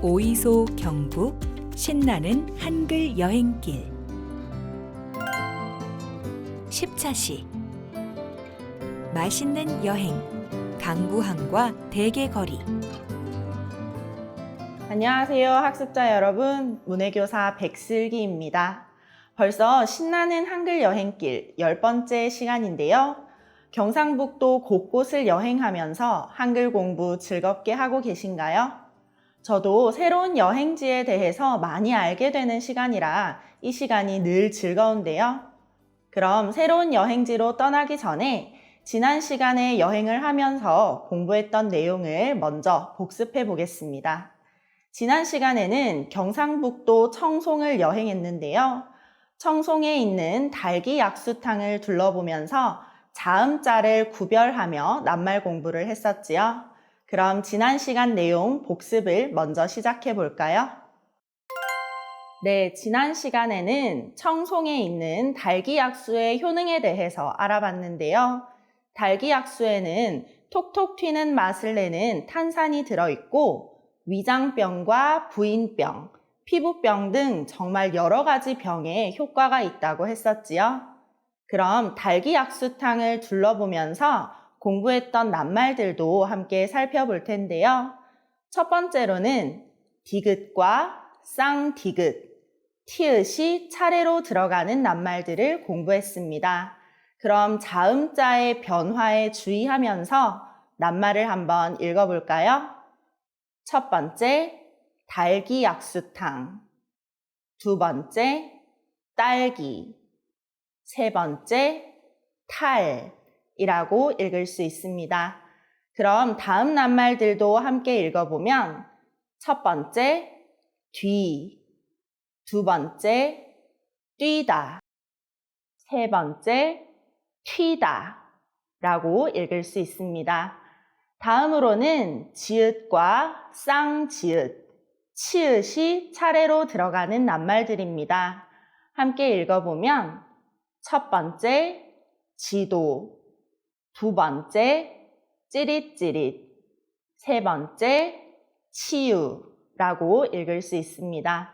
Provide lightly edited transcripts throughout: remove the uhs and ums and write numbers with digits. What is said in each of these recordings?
오이소 경북 신나는 한글 여행길 10차시 맛있는 여행 강구항과 대게거리. 안녕하세요, 학습자 여러분. 문해교사 백슬기입니다. 벌써 신나는 한글 여행길 10번째 시간인데요. 경상북도 곳곳을 여행하면서 한글 공부 즐겁게 하고 계신가요? 저도 새로운 여행지에 대해서 많이 알게 되는 시간이라 이 시간이 늘 즐거운데요. 그럼 새로운 여행지로 떠나기 전에 지난 시간에 여행을 하면서 공부했던 내용을 먼저 복습해 보겠습니다. 지난 시간에는 경상북도 청송을 여행했는데요. 청송에 있는 달기 약수탕을 둘러보면서 자음자를 구별하며 낱말 공부를 했었지요. 그럼 지난 시간 내용 복습을 먼저 시작해 볼까요? 네, 지난 시간에는 청송에 있는 달기약수의 효능에 대해서 알아봤는데요. 달기약수에는 톡톡 튀는 맛을 내는 탄산이 들어있고 위장병과 부인병, 피부병 등 정말 여러 가지 병에 효과가 있다고 했었지요. 그럼 달기약수탕을 둘러보면서 공부했던 낱말들도 함께 살펴볼 텐데요. 첫 번째로는 디귿과 쌍디귿, 티읕이 차례로 들어가는 낱말들을 공부했습니다. 그럼 자음자의 변화에 주의하면서 낱말을 한번 읽어볼까요? 첫 번째, 달기약수탕. 두 번째, 딸기. 세 번째, 탈이라고 읽을 수 있습니다. 그럼 다음 낱말들도 함께 읽어보면 첫 번째, 뒤. 두 번째, 뛰다. 세 번째, 튀다 라고 읽을 수 있습니다. 다음으로는 지읒과 쌍지읒, 치읒이 차례로 들어가는 낱말들입니다. 함께 읽어보면 첫 번째, 지도. 두 번째, 찌릿찌릿. 세 번째, 치유라고 읽을 수 있습니다.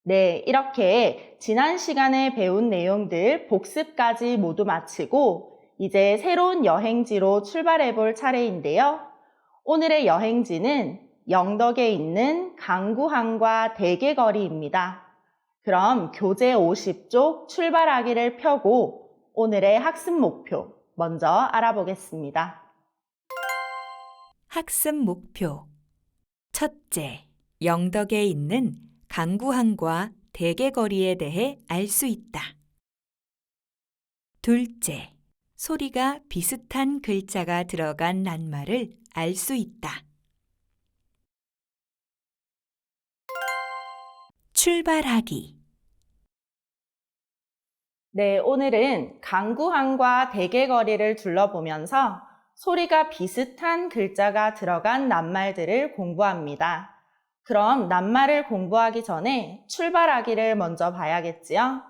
네, 이렇게 지난 시간에 배운 내용들 복습까지 모두 마치고 이제 새로운 여행지로 출발해 볼 차례인데요. 오늘의 여행지는 영덕에 있는 강구항과 대게거리입니다. 그럼 교재 50쪽 출발하기를 펴고 오늘의 학습 목표 먼저 알아보겠습니다. 학습 목표. 첫째, 영덕에 있는 강구항과 대게거리에 대해 알 수 있다. 둘째, 소리가 비슷한 글자가 들어간 낱말을 알 수 있다. 출발하기. 네, 오늘은 강구항과 대게거리를 둘러보면서 소리가 비슷한 글자가 들어간 낱말들을 공부합니다. 그럼 낱말을 공부하기 전에 출발하기를 먼저 봐야겠지요?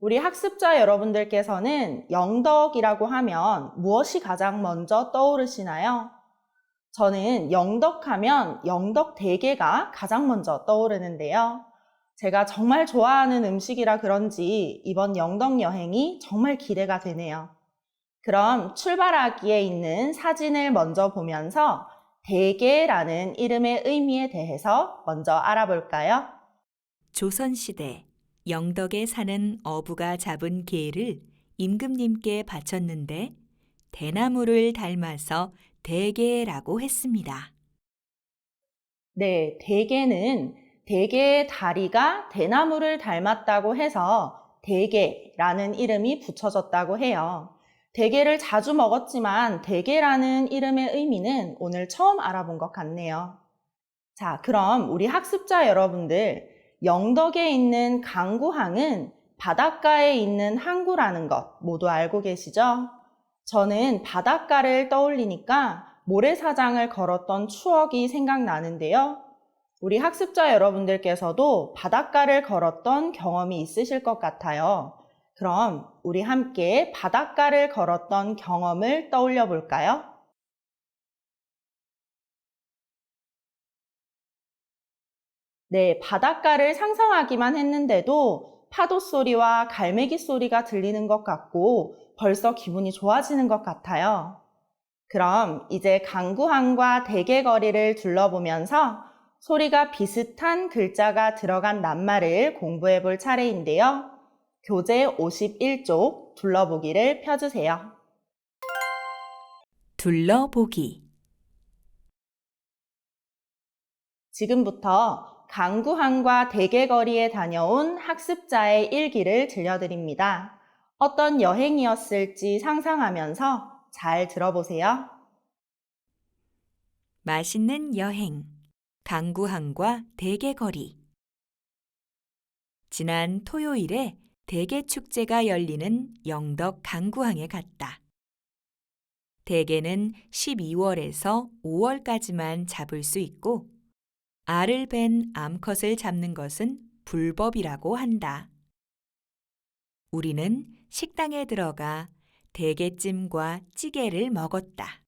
우리 학습자 여러분들께서는 영덕이라고 하면 무엇이 가장 먼저 떠오르시나요? 저는 영덕하면 영덕대게가 가장 먼저 떠오르는데요. 제가 정말 좋아하는 음식이라 그런지 이번 영덕 여행이 정말 기대가 되네요. 그럼 출발하기에 있는 사진을 먼저 보면서 대게라는 이름의 의미에 대해서 먼저 알아볼까요? 조선시대 영덕에 사는 어부가 잡은 게를 임금님께 바쳤는데 대나무를 닮아서 대게라고 했습니다. 네, 대게는 대게의 다리가 대나무를 닮았다고 해서 대게라는 이름이 붙여졌다고 해요. 대게를 자주 먹었지만 대게라는 이름의 의미는 오늘 처음 알아본 것 같네요. 자, 그럼 우리 학습자 여러분들, 영덕에 있는 강구항은 바닷가에 있는 항구라는 것 모두 알고 계시죠? 저는 바닷가를 떠올리니까 모래사장을 걸었던 추억이 생각나는데요. 우리 학습자 여러분들께서도 바닷가를 걸었던 경험이 있으실 것 같아요. 그럼 우리 함께 바닷가를 걸었던 경험을 떠올려 볼까요? 네, 바닷가를 상상하기만 했는데도 파도 소리와 갈매기 소리가 들리는 것 같고 벌써 기분이 좋아지는 것 같아요. 그럼 이제 강구항과 대게거리를 둘러보면서 소리가 비슷한 글자가 들어간 낱말을 공부해 볼 차례인데요. 교재 51쪽 둘러보기를 펴주세요. 둘러보기. 지금부터 강구항과 대게거리에 다녀온 학습자의 일기를 들려드립니다. 어떤 여행이었을지 상상하면서 잘 들어보세요. 맛있는 여행. 강구항과 대게거리. 지난 토요일에 대게축제가 열리는 영덕 강구항에 갔다. 대게는 12월에서 5월까지만 잡을 수 있고 알을 벤 암컷을 잡는 것은 불법이라고 한다. 우리는 식당에 들어가 대게찜과 찌개를 먹었다.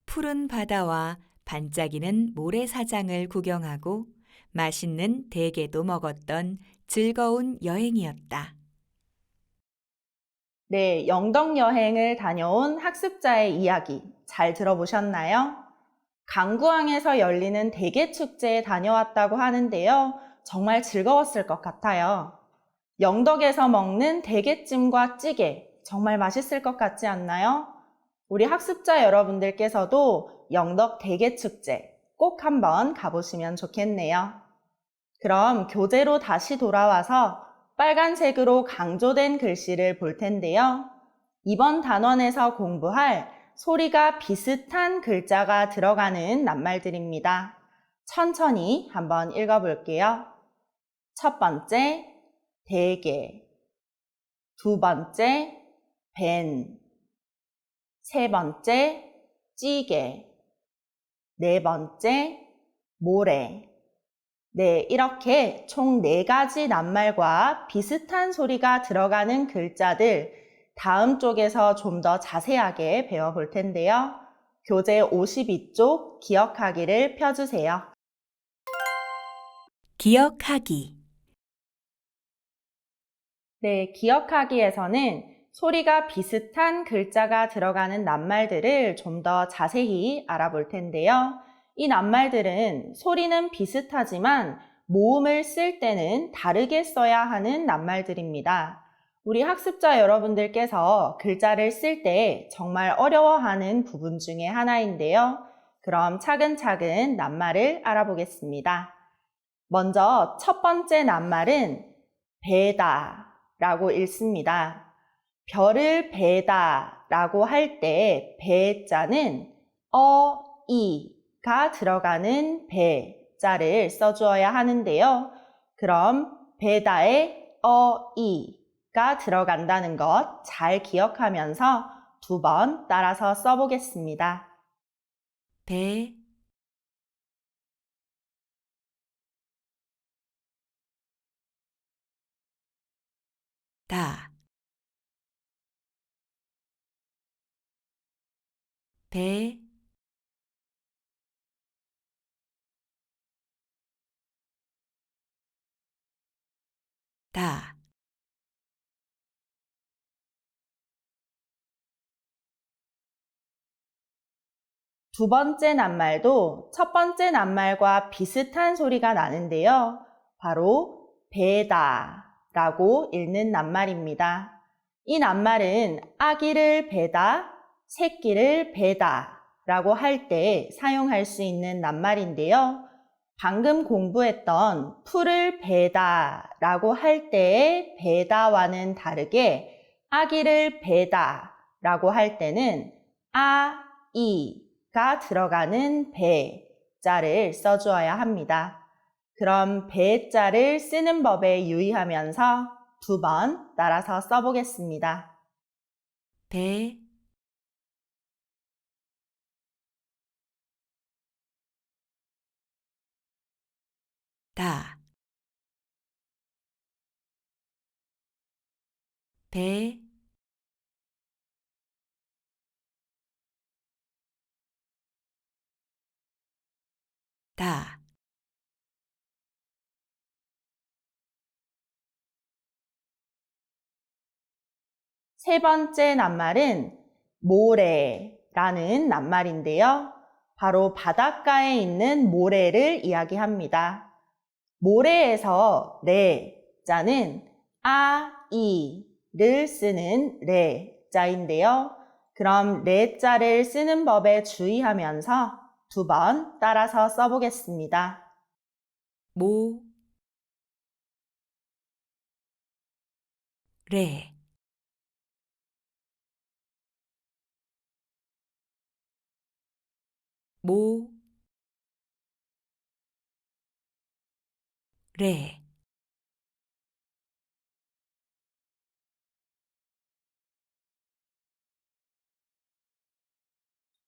푸른 바다와 반짝이는 모래사장을 구경하고 맛있는 대게도 먹었던 즐거운 여행이었다. 네, 영덕 여행을 다녀온 학습자의 이야기 잘 들어보셨나요? 강구항에서 열리는 대게축제에 다녀왔다고 하는데요. 정말 즐거웠을 것 같아요. 영덕에서 먹는 대게찜과 찌개 정말 맛있을 것 같지 않나요? 우리 학습자 여러분들께서도 영덕 대게축제 꼭 한번 가보시면 좋겠네요. 그럼 교재로 다시 돌아와서 빨간색으로 강조된 글씨를 볼 텐데요. 이번 단원에서 공부할 소리가 비슷한 글자가 들어가는 낱말들입니다. 천천히 한번 읽어볼게요. 첫 번째, 대게. 두 번째, 벤. 세 번째, 찌개. 네 번째, 모래. 네, 이렇게 총 4가지 낱말과 비슷한 소리가 들어가는 글자들 다음 쪽에서 좀 더 자세하게 배워볼 텐데요. 교재 52쪽 기억하기를 펴주세요. 기억하기. 네, 기억하기에서는 소리가 비슷한 글자가 들어가는 낱말들을 좀 더 자세히 알아볼 텐데요. 이 낱말들은 소리는 비슷하지만 모음을 쓸 때는 다르게 써야 하는 낱말들입니다. 우리 학습자 여러분들께서 글자를 쓸 때 정말 어려워하는 부분 중에 하나인데요. 그럼 차근차근 낱말을 알아보겠습니다. 먼저 첫 번째 낱말은 배다 라고 읽습니다. 별을 베다 라고 할 때 배자는 이가 들어가는 배자를 써주어야 하는데요. 그럼 베다에 이가 들어간다는 것 잘 기억하면서 2번 따라서 써보겠습니다. 배, 다. 배, 다. 두 번째 낱말도 첫 번째 낱말과 비슷한 소리가 나는데요. 바로 베다 라고 읽는 낱말입니다. 이 낱말은 아기를 베다, 새끼를 베다 라고 할 때 사용할 수 있는 낱말인데요. 방금 공부했던 풀을 베다 라고 할 때의 베다와는 다르게 아기를 베다 라고 할 때는 가 들어가는 배자를 써주어야 합니다. 그럼 배자를 쓰는 법에 유의하면서 2번 따라서 써보겠습니다. 배, 다. 배, 다. 세 번째 낱말은 모래라는 낱말인데요. 바로 바닷가에 있는 모래를 이야기합니다. 모래에서 레자는 아, 이를 쓰는 레자인데요. 그럼 레자를 쓰는 법에 주의하면서 두 번 따라서 써보겠습니다. 모, 레, 모, 레.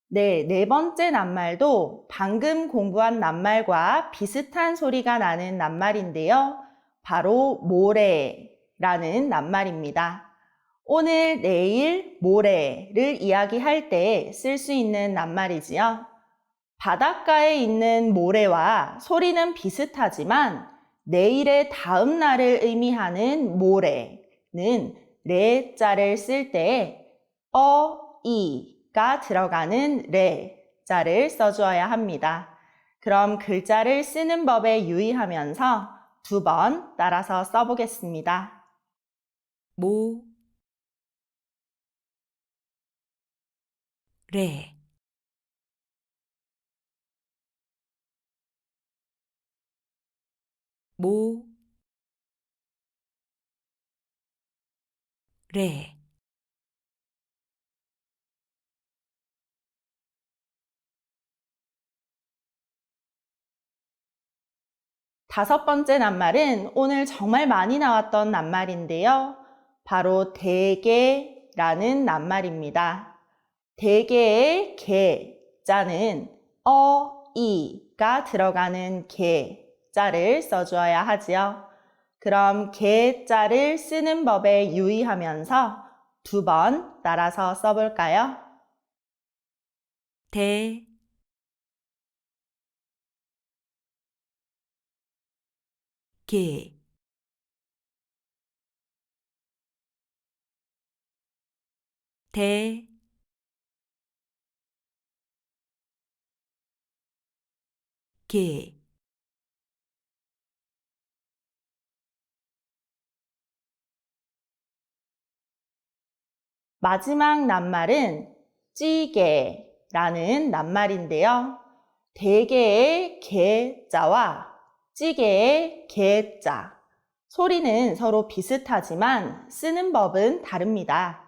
네 번째 낱말도 방금 공부한 낱말과 비슷한 소리가 나는 낱말인데요. 바로 모래라는 낱말입니다. 오늘, 내일, 모레를 이야기할 때 쓸 수 있는 낱말이지요. 바닷가에 있는 모래와 소리는 비슷하지만 내일의 다음 날을 의미하는 모래는 레자를 쓸 때 이가 들어가는 레자를 써주어야 합니다. 그럼 글자를 쓰는 법에 유의하면서 두 번 따라서 써보겠습니다. 모, 레, 모, 레. 다섯 번째 낱말은 오늘 정말 많이 나왔던 낱말인데요. 바로 대개라는 낱말입니다. 대개의 개자는 이가 들어가는 개자를 써주어야 하지요. 그럼 개자를 쓰는 법에 유의하면서 두 번 따라서 써볼까요? 대, 개, 대, 개. 마지막 낱말은 찌개라는 낱말인데요. 대개의 개자와 찌개의 개자. 소리는 서로 비슷하지만 쓰는 법은 다릅니다.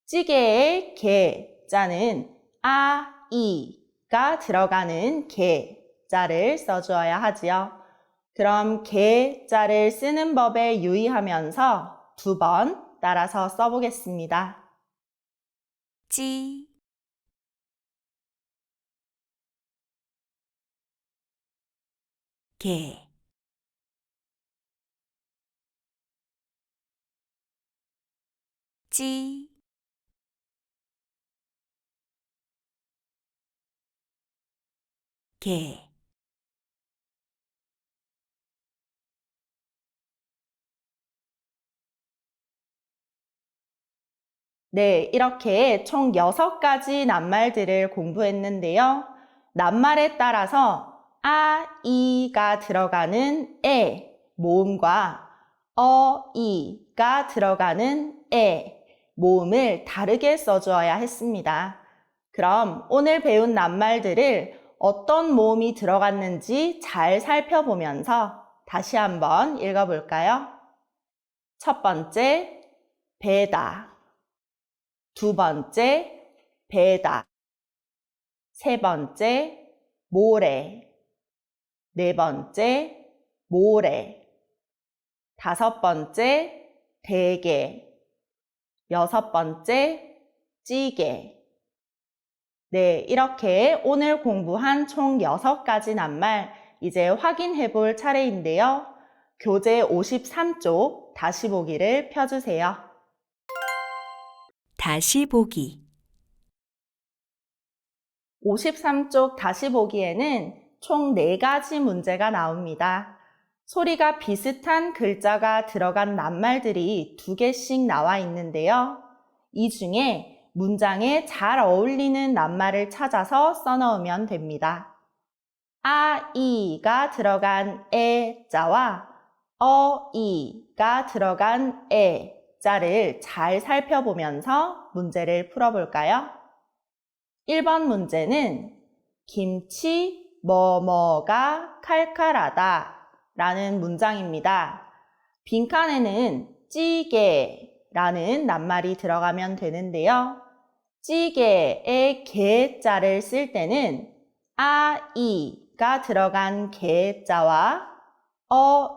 찌개의 개자는 아, 이가 들어가는 개자를 써주어야 하지요. 그럼 개자를 쓰는 법에 유의하면서 두 번 따라서 써보겠습니다. 찌, 개, 찌, 개. 네, 이렇게 총 6가지 낱말들을 공부했는데요. 낱말에 따라서 아, 이가 들어가는 에 모음과 이가 들어가는 에 모음을 다르게 써주어야 했습니다. 그럼 오늘 배운 낱말들을 어떤 모음이 들어갔는지 잘 살펴보면서 다시 한번 읽어볼까요? 첫 번째, 배다. 두 번째, 배다. 세 번째, 모래. 네 번째, 모래. 다섯 번째, 대게. 여섯 번째, 찌개. 네, 이렇게 오늘 공부한 총 6가지 낱말 이제 확인해 볼 차례인데요. 교재 53쪽 다시 보기를 펴주세요. 다시 보기. 53쪽 다시 보기에는 총 4가지 문제가 나옵니다. 소리가 비슷한 글자가 들어간 낱말들이 2개씩 나와 있는데요. 이 중에 문장에 잘 어울리는 낱말을 찾아서 써넣으면 됩니다. 아, 이가 들어간 자와 이가 들어간 자를 잘 살펴보면서 문제를 풀어볼까요? 1번 문제는 김치 뭐뭐가 칼칼하다 라는 문장입니다. 빈칸에는 찌개라는 낱말이 들어가면 되는데요. 찌개의 개자를 쓸 때는 이가 들어간 개자와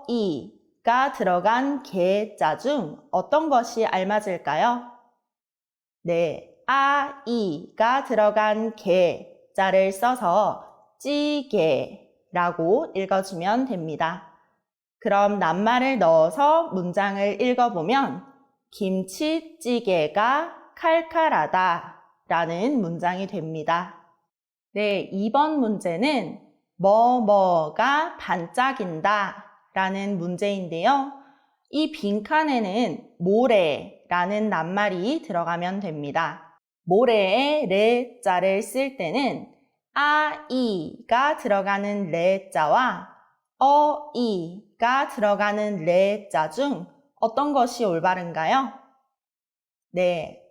이가 들어간 개자 중 어떤 것이 알맞을까요? 네, 이가 들어간 개자를 써서 찌개라고 읽어주면 됩니다. 그럼 낱말을 넣어서 문장을 읽어보면 김치찌개가 칼칼하다 라는 문장이 됩니다. 네, 2번 문제는 뭐뭐가 반짝인다 라는 문제인데요. 이 빈칸에는 모래라는 낱말이 들어가면 됩니다. 모래에 레자를 쓸 때는 이가 들어가는 레자와 이가 들어가는 레자 중 어떤 것이 올바른가요? 네,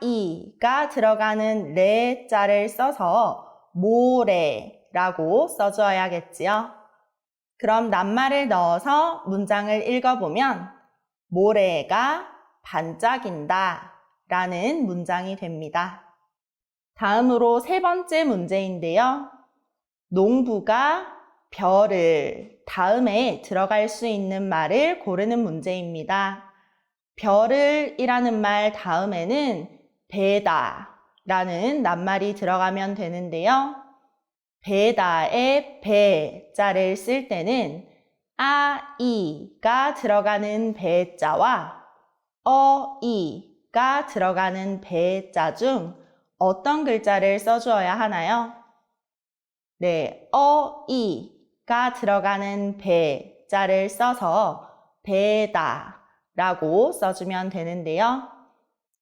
이가 들어가는 레자를 써서 모래라고 써줘야겠지요. 그럼 낱말을 넣어서 문장을 읽어보면 모래가 반짝인다 라는 문장이 됩니다. 다음으로 3번째 문제인데요. 농부가 별을 다음에 들어갈 수 있는 말을 고르는 문제입니다. 별을 이라는 말 다음에는 배다 라는 낱말이 들어가면 되는데요. 배다의 배자를 쓸 때는 이가 들어가는 배자와 이가 들어가는 배자 중 어떤 글자를 써주어야 하나요? 네, 이가 들어가는 배자를 써서 배다 라고 써주면 되는데요.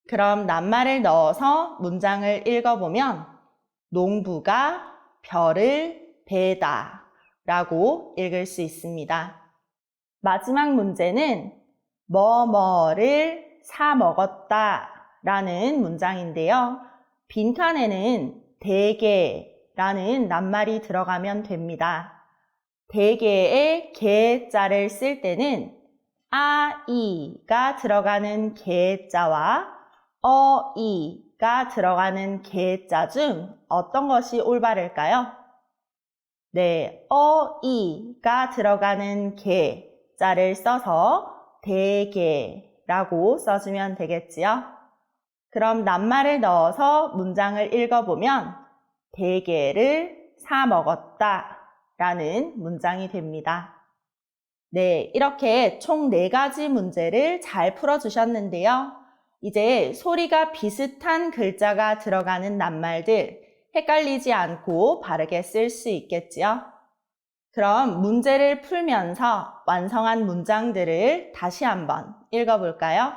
그럼 낱말을 넣어서 문장을 읽어보면 농부가 별을 배다 라고 읽을 수 있습니다. 마지막 문제는 뭐뭐를 사 먹었다 라는 문장인데요. 빈칸에는 대게라는 낱말이 들어가면 됩니다. 대게의 개자를 쓸 때는 이가 들어가는 개자와 이가 들어가는 개자 중 어떤 것이 올바를까요? 네, 이가 들어가는 개자를 써서 대게라고 써주면 되겠지요. 그럼 낱말을 넣어서 문장을 읽어보면 대게를 사 먹었다 라는 문장이 됩니다. 네, 이렇게 총 4가지 문제를 잘 풀어주셨는데요. 이제 소리가 비슷한 글자가 들어가는 낱말들 헷갈리지 않고 바르게 쓸 수 있겠지요? 그럼 문제를 풀면서 완성한 문장들을 다시 한번 읽어볼까요?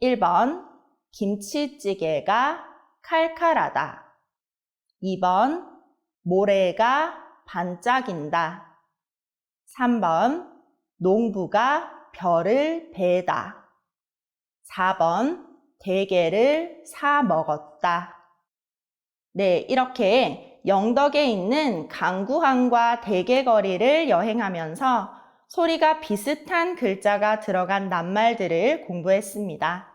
1번, 김치찌개가 칼칼하다. 2번, 모래가 반짝인다. 3번, 농부가 별을 베다. 4번, 대게를 사 먹었다. 네, 이렇게 영덕에 있는 강구항과 대게거리를 여행하면서 소리가 비슷한 글자가 들어간 낱말들을 공부했습니다.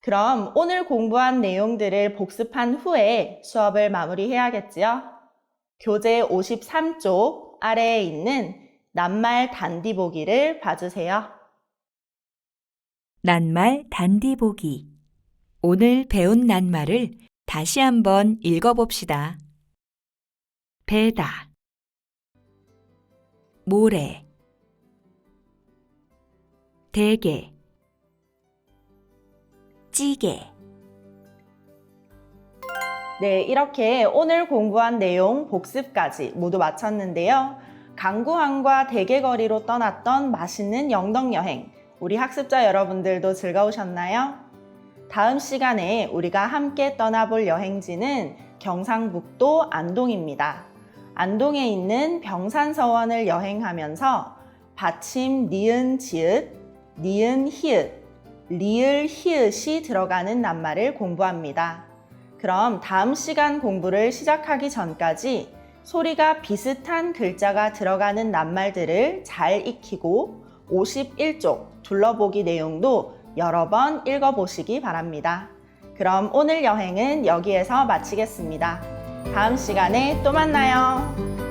그럼 오늘 공부한 내용들을 복습한 후에 수업을 마무리해야겠지요? 교재 53쪽 아래에 있는 낱말 단디 보기를 봐주세요. 낱말 단디 보기. 오늘 배운 낱말을 다시 한번 읽어봅시다. 배다, 모래, 대게, 찌개. 네, 이렇게 오늘 공부한 내용 복습까지 모두 마쳤는데요. 강구항과 대게거리로 떠났던 맛있는 영덕 여행, 우리 학습자 여러분들도 즐거우셨나요? 다음 시간에 우리가 함께 떠나볼 여행지는 경상북도 안동입니다. 안동에 있는 병산서원을 여행하면서 받침 니은 지읒, 니은 히읗, 리을 히읗이 들어가는 낱말을 공부합니다. 그럼 다음 시간 공부를 시작하기 전까지 소리가 비슷한 글자가 들어가는 낱말들을 잘 익히고 51쪽 둘러보기 내용도 여러 번 읽어보시기 바랍니다. 그럼 오늘 여행은 여기에서 마치겠습니다. 다음 시간에 또 만나요.